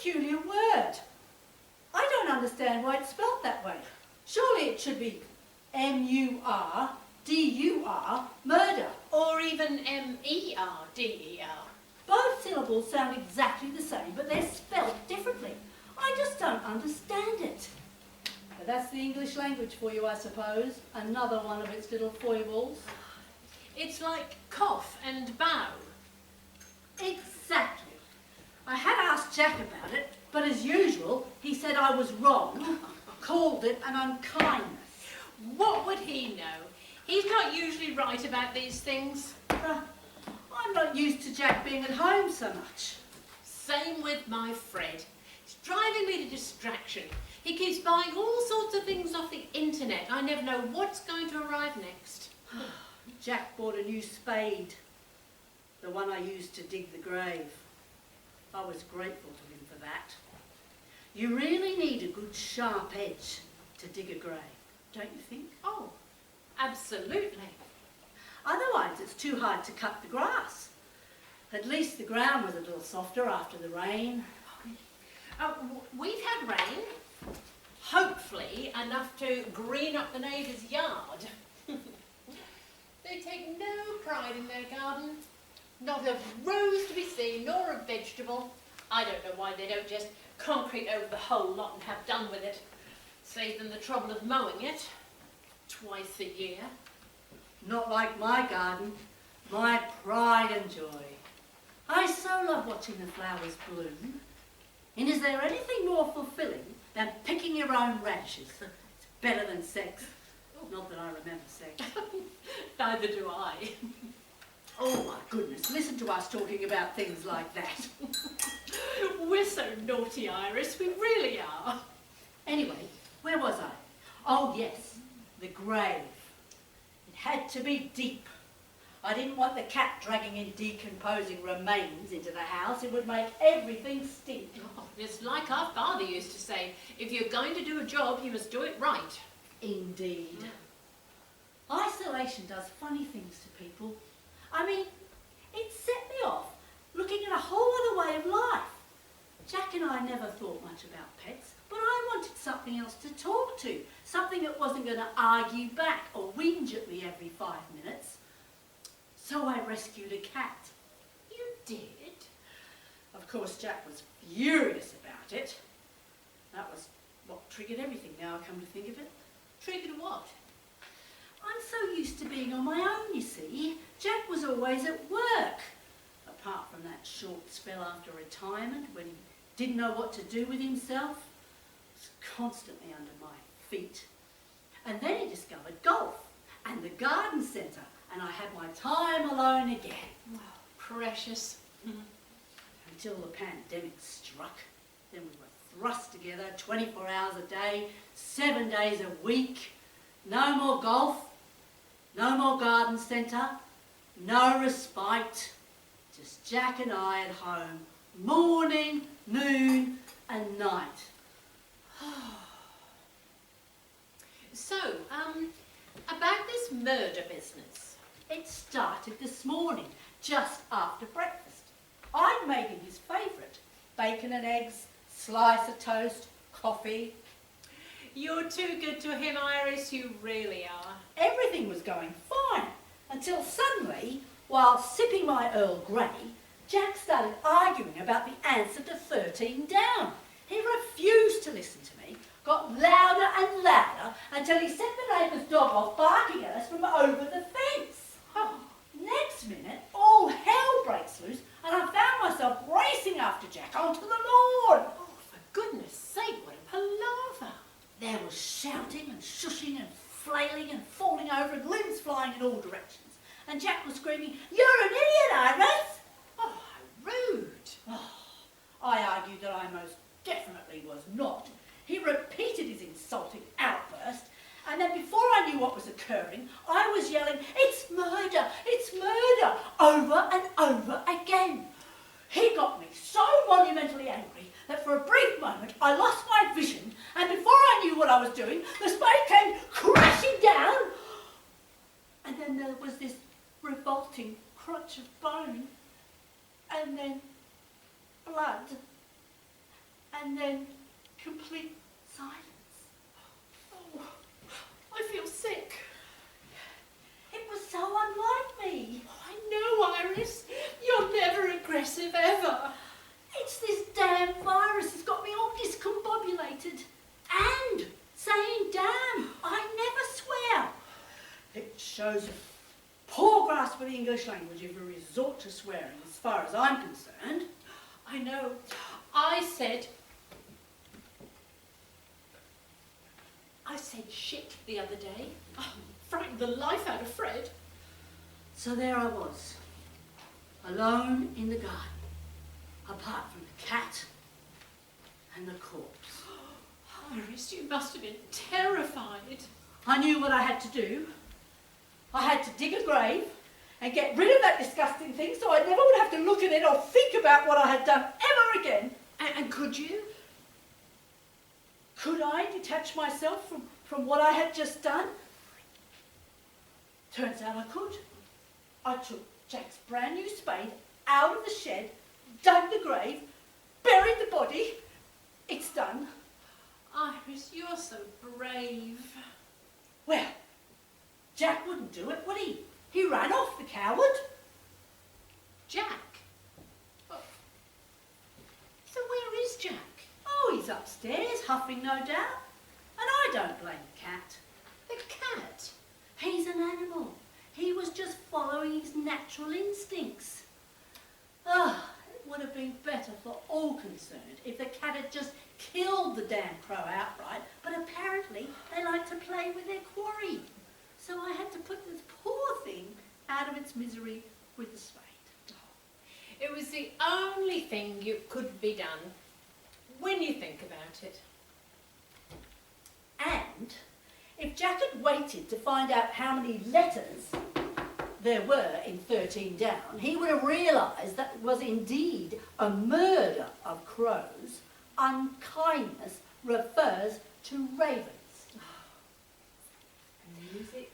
peculiar word. I don't understand why it's spelt that way. Surely it should be M-U-R-D-U-R, murder. Or even M-E-R-D-E-R. Both syllables sound exactly the same, but they're spelt differently. I just don't understand it. But that's the English language for you, I suppose. Another one of its little foibles. It's like cough and bow. Exactly. I had asked Jack about it, but as usual, he said I was wrong, called it an unkindness. What would he know? He's not usually right about these things. I'm not used to Jack being at home so much. Same with my Fred. It's driving me to distraction. He keeps buying all sorts of things off the internet. I never know what's going to arrive next. Jack bought a new spade, the one I used to dig the grave. I was grateful to him for that. You really need a good sharp edge to dig a grave, don't you think? Oh, absolutely. Otherwise it's too hard to cut the grass. At least the ground was a little softer after the rain. We've had rain, hopefully enough to green up the neighbour's yard. They take no pride in their garden. Not a rose to be seen, nor a vegetable. I don't know why they don't just concrete over the whole lot and have done with it. Save them the trouble of mowing it twice a year. Not like my garden, my pride and joy. I so love watching the flowers bloom. And is there anything more fulfilling than picking your own radishes? It's better than sex. Not that I remember sex. Neither do I. Oh my goodness, listen to us talking about things like that. We're so naughty, Iris, we really are. Anyway, where was I? Oh yes, the grave. It had to be deep. I didn't want the cat dragging in decomposing remains into the house. It would make everything stink. Oh, it's like our father used to say, if you're going to do a job, you must do it right. Indeed. Isolation does funny things to people. I mean, it set me off looking at a whole other way of life. Jack and I never thought much about pets, but I wanted something else to talk to, something that wasn't going to argue back or whinge at me every 5 minutes. So I rescued a cat. You did? Of course, Jack was furious about it. That was what triggered everything, now I come to think of it. Triggered what? I'm so used to being on my own, you see. Jack was always at work. Apart from that short spell after retirement when he didn't know what to do with himself. He was constantly under my feet. And then he discovered golf and the garden centre, and I had my time alone again. Oh, precious. Until the pandemic struck. Then we were thrust together 24 hours a day, 7 days a week. No more golf, no more garden centre, no respite. Just Jack and I at home, morning, noon and night. So, about this murder business. It started this morning, just after breakfast. I'd made him his favourite, bacon and eggs, slice of toast, coffee. You're too good to him, Iris, you really are. Everything was going fine, until suddenly, while sipping my Earl Grey, Jack started arguing about the answer to 13 down. He refused to listen to me, got louder and louder, until he set the neighbour's dog off barking at us from over the fence. Oh, next minute, all hell breaks loose, and I found myself racing after Jack onto the lawn. Oh, for goodness sake, what a palaver. There was shouting and shushing and flailing and falling over and limbs flying in all directions. And Jack was screaming, "You're an idiot, Iris!" Oh, how rude. Oh, I argued that I most definitely was not. He repeated his insulting outburst, and then before I knew what was occurring, I was yelling, "It's murder! It's murder!" over and over again. He got me so monumentally angry that for a brief moment I lost my vision, and before I knew what I was doing, the spade came crashing down, and then there was this revolting crunch of bone, and then blood, And then complete silence. Oh, I feel sick. It was so unlike me. I know, Iris. You're never aggressive, ever. It's this damn virus that's got me all discombobulated. And saying damn, I never swear. It shows a poor grasp of the English language if you resort to swearing, as far as I'm concerned. I know. I said shit the other day. Oh, frightened the life out of Fred. So there I was, alone in the garden, apart from the cat and the corpse. Iris, you must have been terrified. I knew what I had to do. I had to dig a grave and get rid of that disgusting thing so I never would have to look at it or think about what I had done ever again. And could you? Could I detach myself from what I had just done? Turns out I could. I took Jack's brand new spade out of the shed, dug the grave, buried the body. It's done. Iris, you're so brave. Well, Jack wouldn't do it, would he? He ran off, the coward. Jack? Oh. So where is Jack? Oh, he's upstairs, huffing no doubt. And I don't blame the cat. The cat? He's an animal. He was just following his natural instincts. Ah, it would have been better for all concerned if the cat had just killed the damn crow outright, but apparently they like to play with their quarry. So I had to put this poor thing out of its misery with the spade. It was the only thing you could be done when you think about it. And if Jack had waited to find out how many letters there were in 13 down, he would have realised that it was indeed a murder of crows. Unkindness refers to ravens. Music